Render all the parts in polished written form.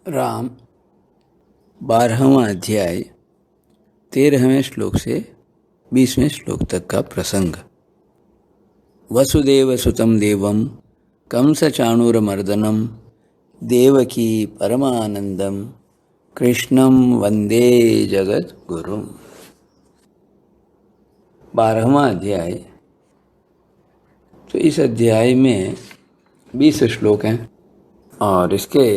राम 12वां अध्याय 13वें श्लोक से 20वें श्लोक तक का प्रसंग। वसुदेव सुतं देवं कंसचाणूरमर्दनं देवकी परमानंदम कृष्णं वंदे जगद्गुरुम्। 12वां अध्याय। तो इस अध्याय में 20 श्लोक हैं और इसके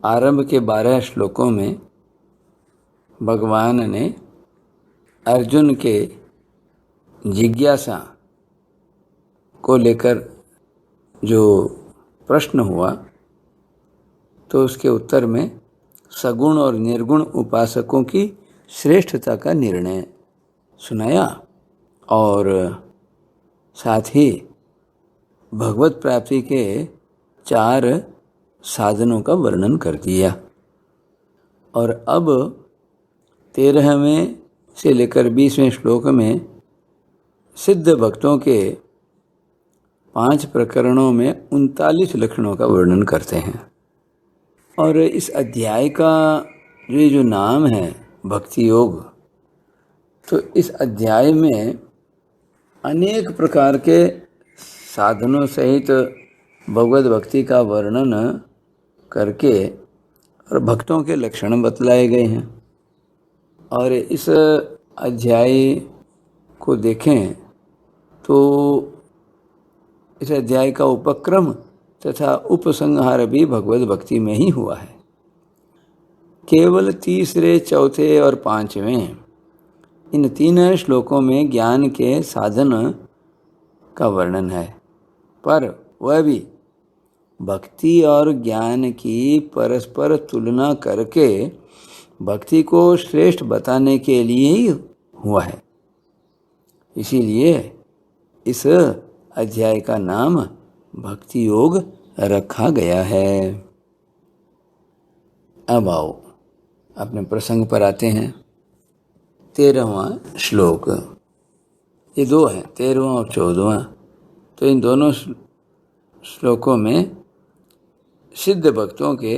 आरंभ के 12 श्लोकों में भगवान ने अर्जुन के जिज्ञासा को लेकर जो प्रश्न हुआ तो उसके उत्तर में सगुण और निर्गुण उपासकों की श्रेष्ठता का निर्णय सुनाया और साथ ही भगवत प्राप्ति के 4 साधनों का वर्णन कर दिया। और अब 13वें से लेकर 20वें श्लोक में सिद्ध भक्तों के 5 प्रकरणों में 39 लक्षणों का वर्णन करते हैं। और इस अध्याय का जो नाम है भक्ति योग, तो इस अध्याय में अनेक प्रकार के साधनों सहित भगवत भक्ति का वर्णन करके और भक्तों के लक्षण बतलाए गए हैं। और इस अध्याय को देखें तो इस अध्याय का उपक्रम तथा उपसंहार भी भगवत भक्ति में ही हुआ है। केवल 3, 4 और 5वें इन 3 श्लोकों में ज्ञान के साधन का वर्णन है, पर वह भी भक्ति और ज्ञान की परस्पर तुलना करके भक्ति को श्रेष्ठ बताने के लिए ही हुआ है। इसीलिए इस अध्याय का नाम भक्ति योग रखा गया है। अब आओ अपने प्रसंग पर आते हैं। 13वां श्लोक, ये 2 हैं, 13वां और 14वां। तो इन दोनों श्लोकों में सिद्ध भक्तों के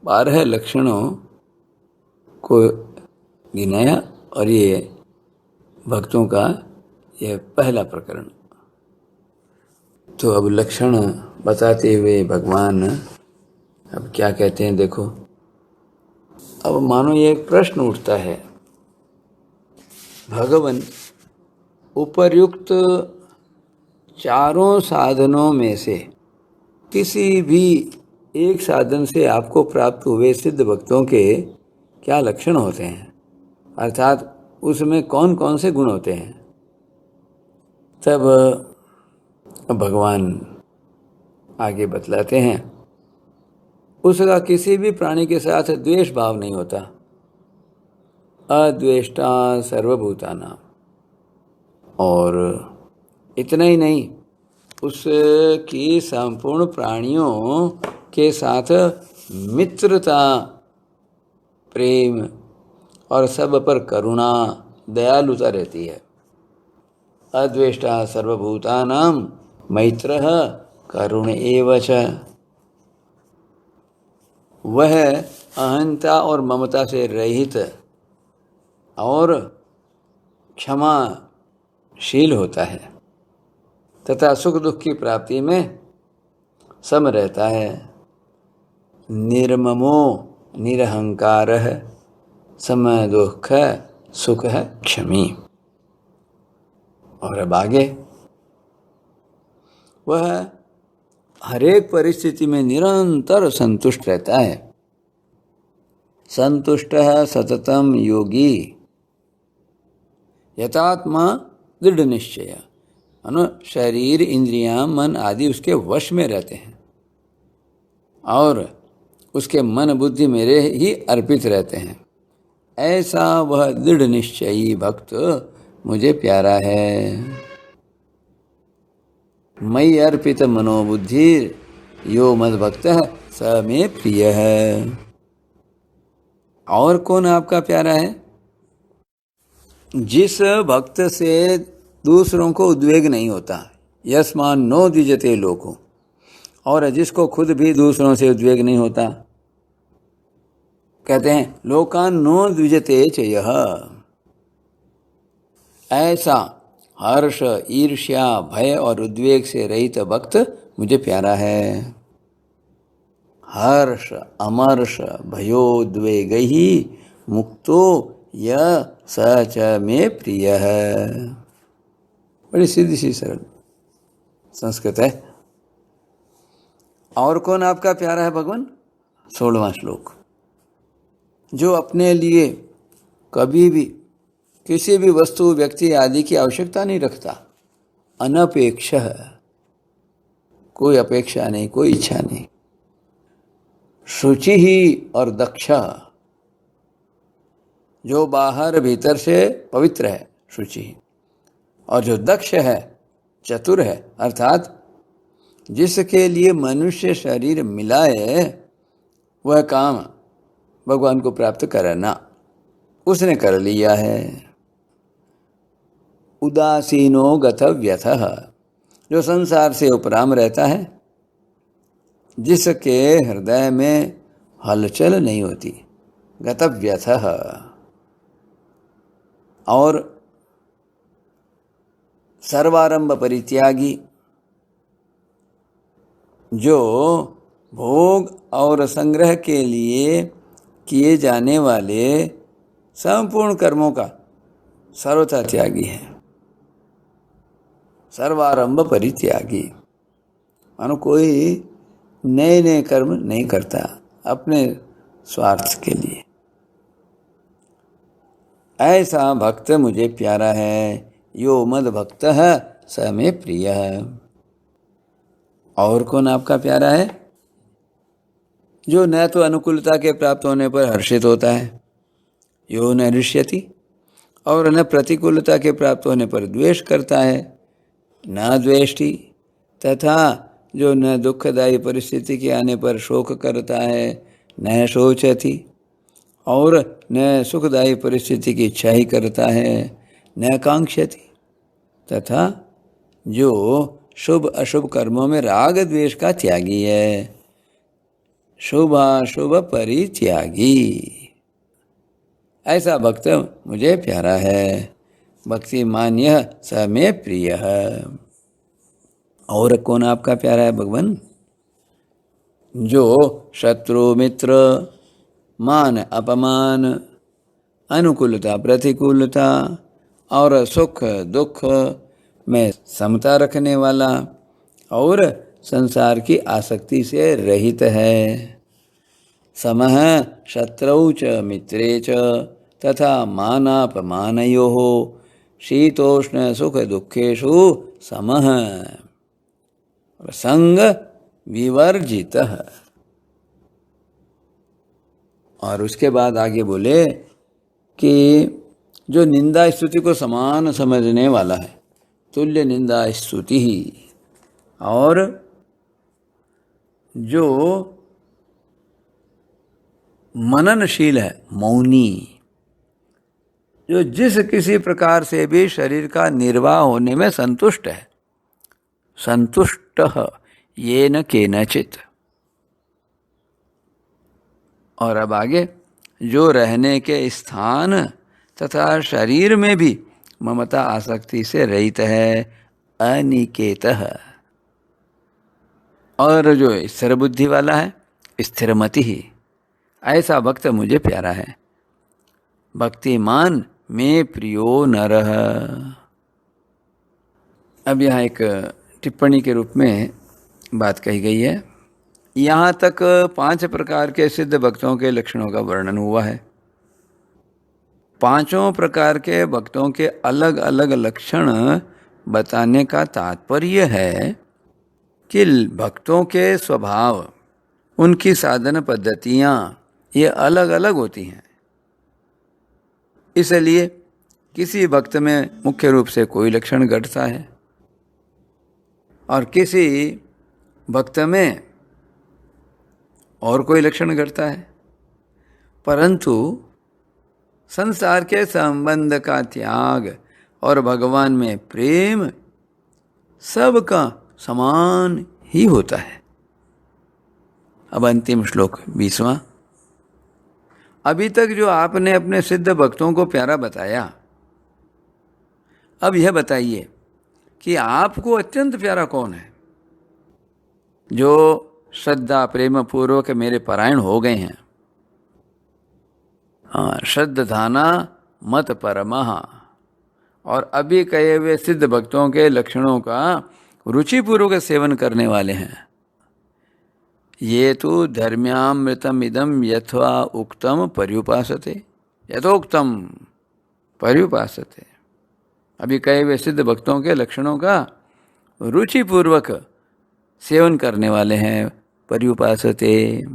12 लक्षणों को गिनाया और ये भक्तों का यह पहला प्रकरण। तो अब लक्षण बताते हुए भगवान अब क्या कहते हैं देखो। अब मानो ये एक प्रश्न उठता है, भगवान उपर्युक्त 4 साधनों में से किसी भी एक साधन से आपको प्राप्त हुए सिद्ध भक्तों के क्या लक्षण होते हैं, अर्थात उसमें कौन कौन से गुण होते हैं। तब भगवान आगे बतलाते हैं, उसका किसी भी प्राणी के साथ द्वेष भाव नहीं होता। अद्वेष्टा सर्वभूतानां। और इतना ही नहीं, उसकी संपूर्ण प्राणियों के साथ मित्रता, प्रेम और सब पर करुणा, दयालुता रहती है। अद्वेष्टा सर्वभूतानां मैत्रः करुण एव च। वह अहंता और ममता से रहित और क्षमाशील होता है तथा सुख दुख की प्राप्ति में सम रहता है। निर्ममो निरहंकारः सम दुख सुख क्षमी। और अब आगे, वह हरेक परिस्थिति में निरंतर संतुष्ट रहता है। संतुष्टः सततं योगी यतात्मा दृढ़ निश्चय। शरीर, इंद्रियां, मन आदि उसके वश में रहते हैं और उसके मन बुद्धि मेरे ही अर्पित रहते हैं। ऐसा वह दृढ़ निश्चयी भक्त मुझे प्यारा है। मयि अर्पित मनोबुद्धि यो मद्भक्तः स मे प्रिय है। और कौन आपका प्यारा है? जिस भक्त से दूसरों को उद्वेग नहीं होता, यस्मान् नो द्विजते लोको, और जिसको खुद भी दूसरों से उद्वेग नहीं होता। कहते हैं लोकान नो द्विजते च यह, ऐसा हर्ष, ईर्ष्या, भय और उद्वेग से रहित भक्त मुझे प्यारा है। हर्ष अमर्ष भयोद्वेग ही मुक्तो य स च मे प्रिय है। बड़ी सीधी सी सरल संस्कृत है। और कौन आपका प्यारा है भगवान? 16वां श्लोक। जो अपने लिए कभी भी किसी भी वस्तु, व्यक्ति आदि की आवश्यकता नहीं रखता, अनपेक्ष है, कोई अपेक्षा नहीं, कोई इच्छा नहीं। शुचि ही और दक्ष, जो बाहर भीतर से पवित्र है, शुचि। और जो दक्ष है, चतुर है, अर्थात जिसके लिए मनुष्य शरीर मिला है वह काम भगवान को प्राप्त करना उसने कर लिया है। उदासीनो गतव्यथः, जो संसार से उपराम रहता है, जिसके हृदय में हलचल नहीं होती, गतव्यथः। और सर्वारंभ परित्यागी, जो भोग और संग्रह के लिए किए जाने वाले संपूर्ण कर्मों का सर्वथा त्यागी है। सर्वारंभ परित्यागी मानो कोई नए नए कर्म नहीं करता अपने स्वार्थ के लिए। ऐसा भक्त मुझे प्यारा है, यो मद भक्त है स मे प्रिय है। और कौन आपका प्यारा है? जो न तो अनुकूलता के प्राप्त होने पर हर्षित होता है, यो न हृष्यति, और न प्रतिकूलता के प्राप्त होने पर द्वेष करता है, न द्वेष्टि, तथा जो न दुखदायी परिस्थिति के आने पर शोक करता है, न शोचति, और न सुखदायी परिस्थिति की इच्छा ही करता है, न कांक्षति, तथा जो शुभ अशुभ कर्मों में राग द्वेष का त्यागी है, शुभाशुभ परित्यागी। ऐसा भक्त मुझे प्यारा है, भक्ति मान्य स मे प्रिय है। और कौन आपका प्यारा है भगवान? जो शत्रु मित्र, मान अपमान, अनुकूलता प्रतिकूलता और सुख दुख में समता रखने वाला और संसार की आसक्ति से रहित है। समः शत्रौ च मित्रे च तथा मानापमानयोः शीतोष्ण सुख दुखेषु समः संग विवर्जितः। और उसके बाद आगे बोले कि जो निंदा स्तुति को समान समझने वाला है, तुल्य निंदा स्तुति ही, और जो मननशील है, मौनी, जो जिस किसी प्रकार से भी शरीर का निर्वाह होने में संतुष्ट है, संतुष्टः येन केनचित्। और अब आगे, जो रहने के स्थान तथा शरीर में भी ममता आसक्ति से रहित है, अनिकेतः। और जो स्थिर बुद्धि वाला है, स्थिरमति ही, ऐसा भक्त मुझे प्यारा है। भक्तिमान में प्रियो नरः। अब यहाँ एक टिप्पणी के रूप में बात कही गई है। यहाँ तक 5 प्रकार के सिद्ध भक्तों के लक्षणों का वर्णन हुआ है। 5 प्रकार के भक्तों के अलग अलग लक्षण बताने का तात्पर्य है कि भक्तों के स्वभाव, उनकी साधन पद्धतियाँ ये अलग अलग होती हैं। इसलिए किसी भक्त में मुख्य रूप से कोई लक्षण घटता है और किसी भक्त में और कोई लक्षण घटता है, परंतु संसार के संबंध का त्याग और भगवान में प्रेम सबका समान ही होता है। अब अंतिम श्लोक 20वां। अभी तक जो आपने अपने सिद्ध भक्तों को प्यारा बताया, अब यह बताइए कि आपको अत्यंत प्यारा कौन है, जो श्रद्धा प्रेम पूर्वक मेरे परायण हो गए हैं। हाँ, श्रद्धाना मत परमः, और अभी कहे हुए सिद्ध भक्तों के लक्षणों का रुचिपूर्वक सेवन करने वाले हैं। ये तो धर्म्यामृतम इदम यथवा उक्तम पर्युपासते, यथोक्तम पर्युपासते। अभी कहे हुए सिद्ध भक्तों के लक्षणों का रुचिपूर्वक सेवन करने वाले हैं, पर्युपासते।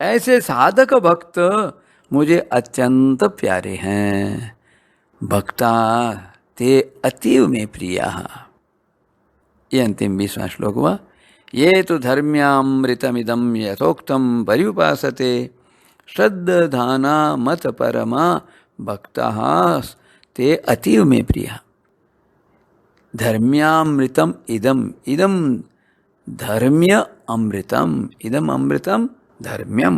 ऐसे साधक भक्त मुझे अत्यंत प्यारे हैं। भक्ता ते अतीव में प्रिया। ये अंतिम 20वां श्लोक हुआ। ये तो धर्म्यामृतमिदं यथोक्तम पर्युपासते श्रद्धाना मत परमा भक्तः ते अतीव में प्रिया। धर्म्यामृतम इदम, इदम धर्म्य अमृतम, इदम अमृतम धर्म्यम।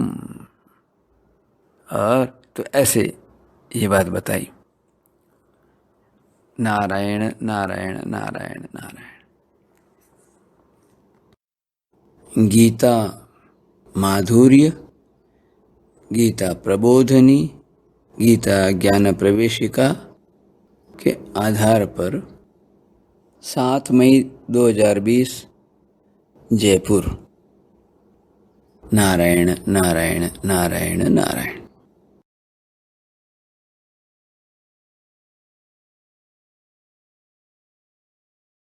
और तो ऐसे ये बात बताई। नारायण नारायण नारायण नारायण। गीता माधुर्य, गीता प्रबोधनी, गीता ज्ञान प्रवेशिका के आधार पर 7 मई 2020 जयपुर। नारायण नारायण नारायण नारायण।